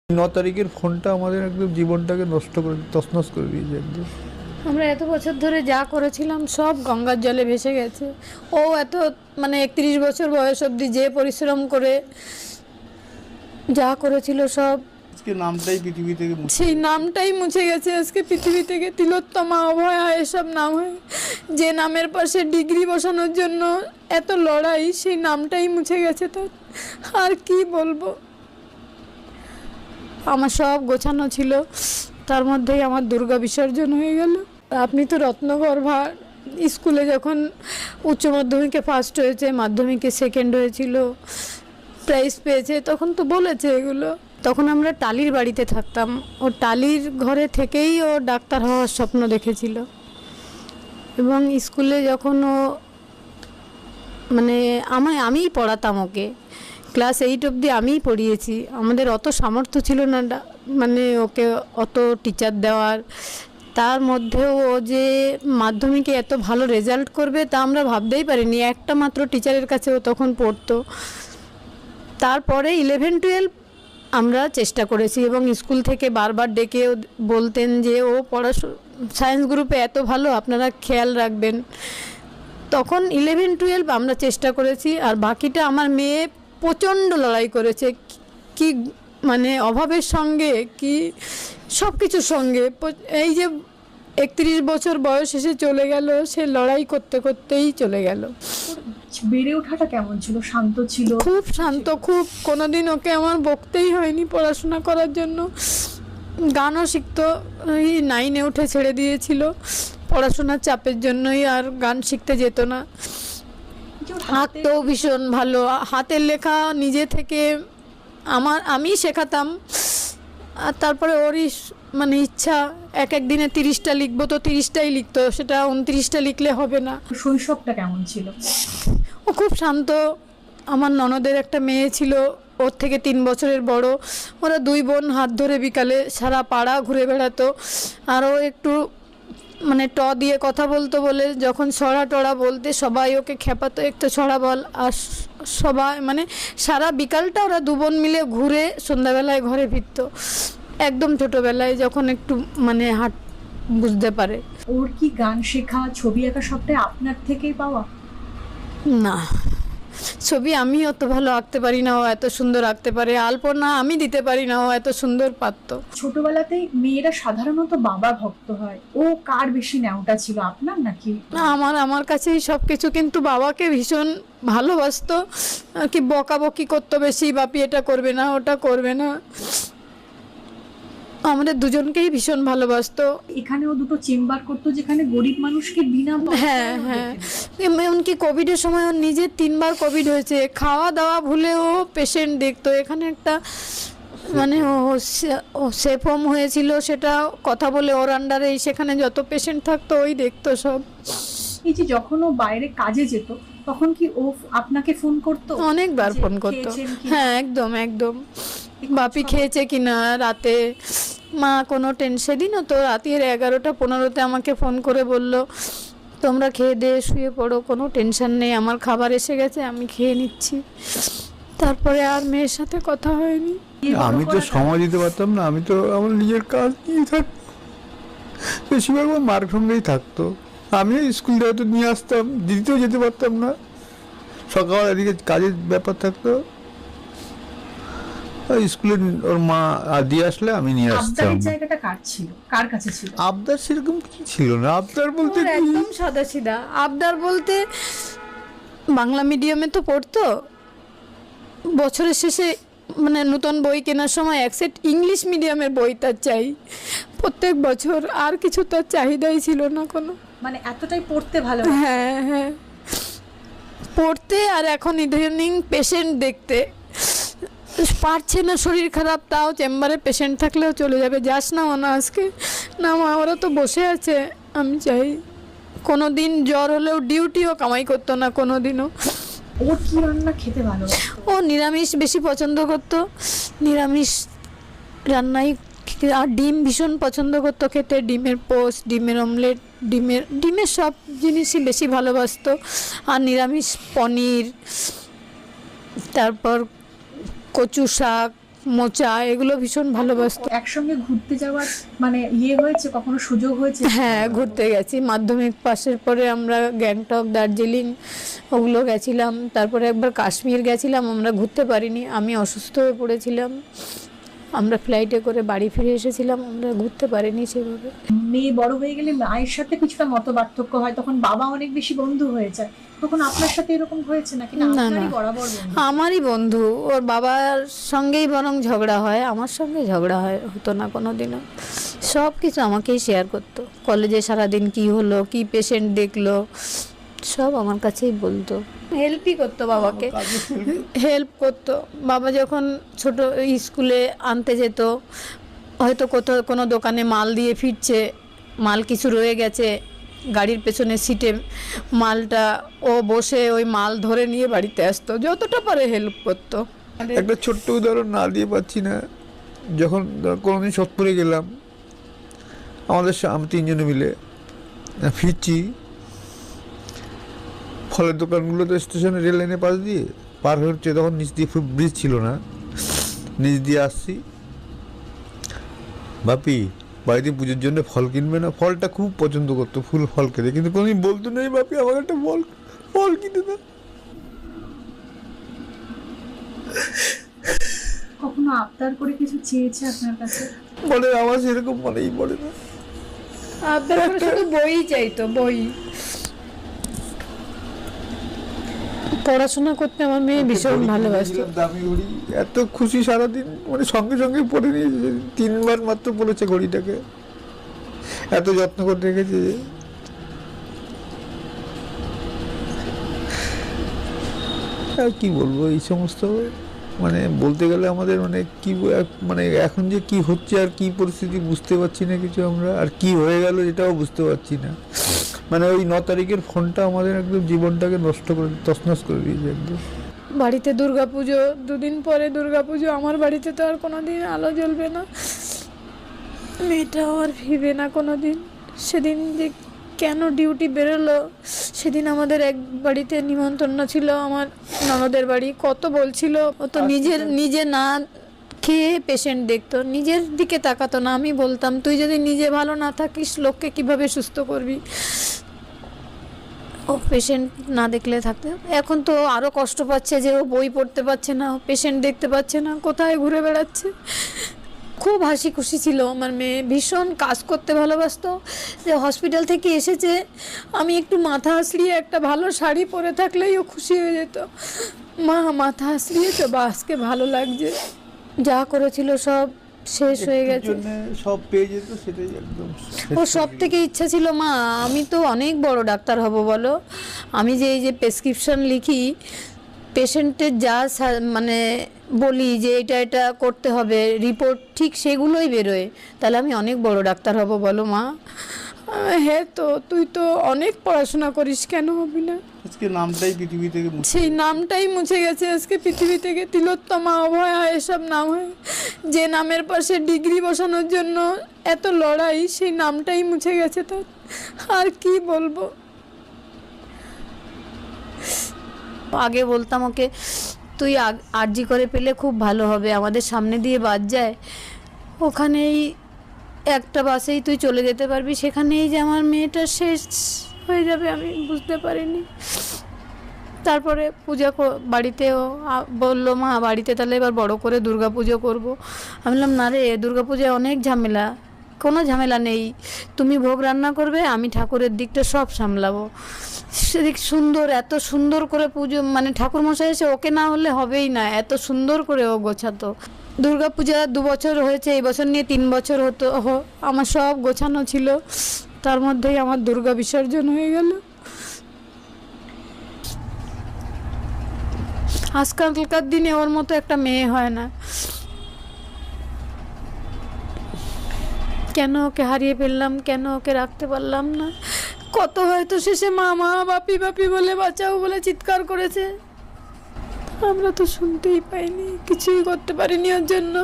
তারিখের ফোনটা আমাদের একদম জীবনটাকে নষ্ট করে তছনছ করে দিয়েছে একদম। আমরা এত বছর ধরে যা করেছিলাম সব গঙ্গার জলে ভেসে গেছে। ও এত 31 বছর বয়স অবধি যে পরিশ্রম করে যা করেছিল সব আজকে নামটাই পৃথিবী থেকে সেই নামটাই মুছে গেছে আজকে পৃথিবী থেকে। তিলোত্তমা, অভয়া এসব নাম হয়, যে নামের পাশে ডিগ্রি বসানোর জন্য এত লড়াই, সেই নামটাই মুছে গেছে। তার আর কি বলবো, আমার সব গোছানো ছিল, তার মধ্যেই আমার দুর্গা বিসর্জন হয়ে গেল। আপনি তো রত্নগর্ভা, স্কুলে যখন উচ্চ মাধ্যমিকে ফার্স্ট হয়েছে, মাধ্যমিকে সেকেন্ড হয়েছিল, প্রাইজ পেয়েছে, তখন তো বলেছে এগুলো। তখন আমরা টালির বাড়িতে থাকতাম, ও টালির ঘরে থেকেই ও ডাক্তার হওয়ার স্বপ্ন দেখেছিল। এবং স্কুলে যখন ও আমিই পড়াতাম ওকে, ক্লাস 8 অবধি আমিই পড়িয়েছি। আমাদের অত সামর্থ্য ছিল না ওকে অত টিচার দেওয়ার। তার মধ্যেও ও যে মাধ্যমিকে এত ভালো রেজাল্ট করবে তা আমরা ভাবতেই পারিনি। একটা মাত্র টিচারের কাছে ও তখন পড়তো। তারপরে 11-12 আমরা চেষ্টা করেছি এবং স্কুল থেকে বারবার ডেকে বলতেন যে ও সায়েন্স গ্রুপে এত ভালো, আপনারা খেয়াল রাখবেন। তখন 11-12 আমরা চেষ্টা করেছি। আর বাকিটা আমার মেয়ে প্রচণ্ড লড়াই করেছে, কি অভাবের সঙ্গে, কি সব কিছুর সঙ্গে। এই যে 31 বছর বয়স এসে চলে গেল, সে লড়াই করতে করতেই চলে গেল। বেড়ে ওঠাটা কেমন ছিল? শান্ত ছিল? খুব শান্ত, খুব। কোনোদিন ওকে আমার বকতেই হয়নি পড়াশোনা করার জন্য। গানও শিখতো, এই 9-এ উঠে ছেড়ে দিয়েছিল পড়াশোনার চাপের জন্যই, আর গান শিখতে যেত না। আঁকতেও ভীষণ ভালো, হাতের লেখা নিজে থেকে আমি শেখাতাম। আর তারপরে ওরই ইচ্ছা, এক দিনে 30টা লিখবো তো 30টাই লিখতো, সেটা 29টা লিখলে হবে না। শৈশবটা কেমন ছিল? ও খুব শান্ত। আমার ননদের একটা মেয়ে ছিল, ওর থেকে 3 বছরের বড়। ওরা 2 বোন হাত ধরে বিকালে সারা পাড়া ঘুরে বেড়াতো। আরও একটু ট দিয়ে কথা বলতো বলে যখন ছড়া টড়া বলতে সবাই ওকে খেপাতো, একটু ছড়া বল। আর সবাই সারা বিকালটা ওরা 2 বোন মিলে ঘুরে সন্ধ্যাবেলায় ঘরে ফিরতো। একদম ছোটোবেলায় যখন একটু হাট বুঝতে পারে। ওর কি গান শেখা, ছবি আঁকা সবটাই আপনার থেকেই পাওয়া? না, ছবি আমি অত ভালো আঁকতে পারি না, ও এত সুন্দর আঁকতে পারে। আলপনা আমি দিতে পারি না, ও এত সুন্দর পারতো। ছোটবেলাতেই মেয়েরা সাধারণত বাবা ভক্ত হয়, ও কার বেশি ন্যাওটা ছিল, আপনার নাকি? না, আমার কাছেই সব কিছু। কিন্তু বাবাকে ভীষণ ভালোবাসতো, কি বকাবকি করতো বেশি, বাপি এটা করবে না, ওটা করবে না। আমাদের দুজনকেই ভীষণ ভালোবাসতো। এখানেও 2টো চেম্বার করতো যেখানে গরিব মানুষকে বিনা হ্যাঁ হ্যাঁ, এমনকি কোভিডের সময় ওর নিজের 3বার কোভিড হয়েছে, খাওয়া দাওয়া ভুলে ও পেশেন্ট দেখতো। এখানে একটা ও সেফ হোম হয়েছিল, সেটা কথা বলে ওর আন্ডারে সেখানে যত পেশেন্ট থাকতো ওই দেখতো সব। এই যে যখন ও বাইরে কাজে যেত তখন কি ও আপনাকে ফোন করতো? অনেকবার ফোন করতো। হ্যাঁ, একদম একদম। বাপি খেয়েছে কিনা রাতে, মা কোনো সেদিনও তো রাতের 11টা-15তে আমাকে ফোন করে বলল, তোমরা খেয়ে দিয়ে শুয়ে পড়ো, কোনো টেনশন নেই, আমার খাবার এসে গেছে, আমি খেয়ে নিচ্ছি। তারপরে আর মেয়ের সাথে কথা হয়নি। আমি তো সময় দিতে পারতাম না, আমি তো আমার নিজের কাজ নিয়ে থাকতাম, বেশিরভাগ আমার মার সঙ্গেই থাকতো। আমিও স্কুল হয়তো নিয়ে আসতাম, দিতেও যেতে পারতাম না, সকাল এদিকে কাজের ব্যাপার থাকতো। স্কুলে ওর মা দিয়ে আসলে আমি নিয়ে আসতাম। আবদারের জায়গাটা কার কাছে ছিল? আবদার সেরকম কিছু ছিল না। আবদার বলতে একদম সাদা সিধা আবদার বলতে, বাংলা মিডিয়ামে তো পড়তো, বছরের শেষে নতুন বই কেনার সময় এক সেট ইংলিশ মিডিয়ামের বই তার চাই প্রত্যেক বছর। আর কিছু তার চাহিদাই ছিল না কোনো। এতটাই পড়তে ভালো? হ্যাঁ হ্যাঁ, পড়তে। আর এখন ইদানিং পেশেন্ট দেখতে পারছে না, শরীর খারাপ, তাও চেম্বারে পেশেন্ট থাকলেও চলে যাবে, যাস না না আজকে না মা, ওরা তো বসে আছে। আমি চাই, কোনো দিন জ্বর হলেও ডিউটিও কামাই করতো না কোনো দিনও। ওর কি রান্না খেতে ভালো? ও নিরামিষ বেশি পছন্দ করতো, নিরামিষ রান্নাই। আর ডিম ভীষণ পছন্দ করতো খেতে, ডিমের পোস্ট, ডিমের অমলেট, ডিমের সব জিনিসই বেশি ভালোবাসতো। আর নিরামিষ পনির, তারপর কচু শাক, মোচা এগুলো ভীষণ ভালোবাসতো। একসঙ্গে ঘুরতে যাওয়ার মানে হয়েছে, কখনো সুযোগ হয়েছে? হ্যাঁ, ঘুরতে গেছি। মাধ্যমিক পাশের পরে আমরা গ্যাংটক, দার্জিলিং ওগুলো গেছিলাম। তারপরে একবার কাশ্মীর গেছিলাম, আমরা ঘুরতে পারিনি, আমি অসুস্থ হয়ে পড়েছিলাম। আমরা ফ্লাইটে করে বাড়ি ফিরে এসেছিলাম, আমরা ঘুরতে পারিনি সেভাবে। মেয়ে বড় হয়ে গেলে মায়ের সাথে কিছুটা মত পার্থক্য হয়, তখন বাবা অনেক বেশি বন্ধু হয়ে যায়, তখন আপনার সাথে এরকম হয়েছে নাকি? না, না, আপনারই না। বরাবর বন্ধু? আমারই বন্ধু, ওর বাবার সঙ্গেই বরং ঝগড়া হয়, আমার সঙ্গে ঝগড়া হতো না কোনোদিনও। সব কিছু আমাকেই শেয়ার করতো। কলেজে সারাদিন কি হলো, কি পেশেন্ট দেখলো, সব আমার কাছেই বলতো। হেল্পই করতো বাবাকে, হেল্প করতো। বাবা যখন ছোট স্কুলে আনতে যেত, হয়তো কোথাও কোনো দোকানে মাল দিয়ে ফিরছে, মাল কিছু রয়ে গেছে, গাড়ির পেছনে সিটে মালটা ও বসে ওই মাল ধরে নিয়ে বাড়িতে আসতো, যতটা পারে হেল্প করতো। একটা ছোট্ট উদাহরণ না দিয়ে পাচ্ছি না, যখন কোনোদিন সোদপুরে গেলাম, আমাদের আমরা তিনজনে মিলে ফিরছি, ফলের দোকানগুলো তো স্টেশনে রেল লাইনের পাশ দিয়ে পার হচ্ছে, তখন নিচ দিয়ে ব্রিজ ছিল না, নিচ দিয়ে আসছি, বাপি বাড়িতে পুজোর জন্য ফল কিনবে না? ফলটা খুব পছন্দ করতো, ফল খেতে, কিন্তু কোনোদিন বলতো না এই বাপি আমাকে একটা ফল কিনে না। কখনো আবদার করে কিছু চেয়েছে আপনার কাছে? বলে আমার সেরকম মনেই পড়ে না। আবদার করে শুধু বই চাইতো, বই। পড়াশোনা করতে আমার মেয়ে ভীষণ ভালোবাসতো। দামি ঘড়ি, এত খুশি সারাদিন, মানে সঙ্গে সঙ্গে পরে নিয়েছে, 3বার মাত্র পড়েছে ঘড়িটাকে, এত যত্ন করে রেখেছে। আর কি বলবো, এই সমস্ত মানে বলতে গেলে আমাদের মানে কি মানে এখন যে কি হচ্ছে আর কি পরিস্থিতি বুঝতে পারছি না কিছু আমরা, আর কি হয়ে গেল এটাও বুঝতে পারছি না। মানে ওই 9 তারিখের ফোনটা আমাদের একদম জীবনটাকে নষ্ট করে তছনছ করে দিয়েছে একদম। বাড়িতে দুর্গাপুজো, 2 দিন পরে দুর্গাপুজো, আমার বাড়িতে তো আর কোনোদিন আলো জ্বলবে না, মেয়েটাও আর ফিরবে না কোনোদিন। সেদিন যে কেন ডিউটি বেরোলো, সেদিন আমাদের এক বাড়িতে নিমন্ত্রণ ছিল, আমার ননদের বাড়ি। কত বলছিল, ও তো নিজে না খেয়ে পেশেন্ট দেখতো, নিজের দিকে তাকাতো না। আমি বলতাম তুই যদি নিজে ভালো না থাকিস লোককে কিভাবে সুস্থ করবি? ও পেশেন্ট না দেখলে থাকতে, এখন তো আরও কষ্ট পাচ্ছে যে ও বই পড়তে পারছে না, পেশেন্ট দেখতে পাচ্ছে না, কোথায় ঘুরে বেড়াচ্ছে। খুব হাসি খুশি ছিল আমার মেয়ে, ভীষণ কাজ করতে ভালোবাসতো। যে হসপিটাল থেকে এসেছে, আমি একটু মাথা আঁচড়িয়ে একটা ভালো শাড়ি পরে থাকলেই ও খুশি হয়ে যেত। মা মাথা আঁচড়িয়েছো, বা আজকে ভালো লাগছে। যা করেছিল সব শেষ হয়ে গেছে, সব পেয়ে যেত, সেটাই একদম। ও সব থেকে ইচ্ছা ছিল মা আমি তো অনেক বড় ডাক্তার হব, বলো আমি যে এই যে প্রেসক্রিপশন লিখি, পেশেন্টের যা মানে বলি যে এটা করতে হবে, রিপোর্ট ঠিক সেগুলোই বেরোয়, তাহলে আমি অনেক বড় ডাক্তার হব, বলো মা। হ্যাঁ, তো তুই তো অনেক পড়াশোনা করিস, কেন হবি না? আজকে নামটাই পৃথিবী থেকে সেই নামটাই মুছে গেছে আজকে পৃথিবী থেকে, তিলোত্তমা, অভয়া এসব নাম হয়, যে নামের পাশে ডিগ্রি বসানোর জন্য এত লড়াই, সেই নামটাই মুছে গেছে তার। আর কি বলবো? আগে বলতাম ওকে তুই আরজি করে পেলে খুব ভালো হবে, আমাদের সামনে দিয়ে বাস যায়, ওখানেই একটা বাসেই তুই চলে যেতে পারবি, সেখানেই যে আমার মেয়েটা শেষ হয়ে যাবে আমি বুঝতে পারিনি। তারপরে পূজা বাড়িতেও বললো মা বাড়িতে তাহলে এবার বড় করে দুর্গাপুজো করবো। আমি বললাম না রে, দুর্গাপূজায় অনেক ঝামেলা। কোনো ঝামেলা নেই, তুমি ভোগ রান্না করবে, আমি ঠাকুরের দিকটা সব সামলাবো। সেদিক সুন্দর, এত সুন্দর করে পুজো, মানে ঠাকুরমশাই এসে ওকে না হলে হবেই না, এত সুন্দর করে ও গোছাতো। দুর্গাপূজা 2 বছর হয়েছে, এই বছর নিয়ে 3 বছর হতো, আমার সব গোছানো ছিল, তার মধ্যেই আমার দুর্গা বিসর্জন হয়ে গেল। আজকালকার দিনে ওর মতো একটা মেয়ে হয় না। কেন ওকে হারিয়ে ফেললাম, কেন ওকে রাখতে পারলাম না? কত হয়তো শেষে মা মা বাপি বাপি বলে বাঁচাও বলে চিৎকার করেছে, আমরা তো শুনতেই পাইনি, কিছুই করতে পারিনি ওর জন্য।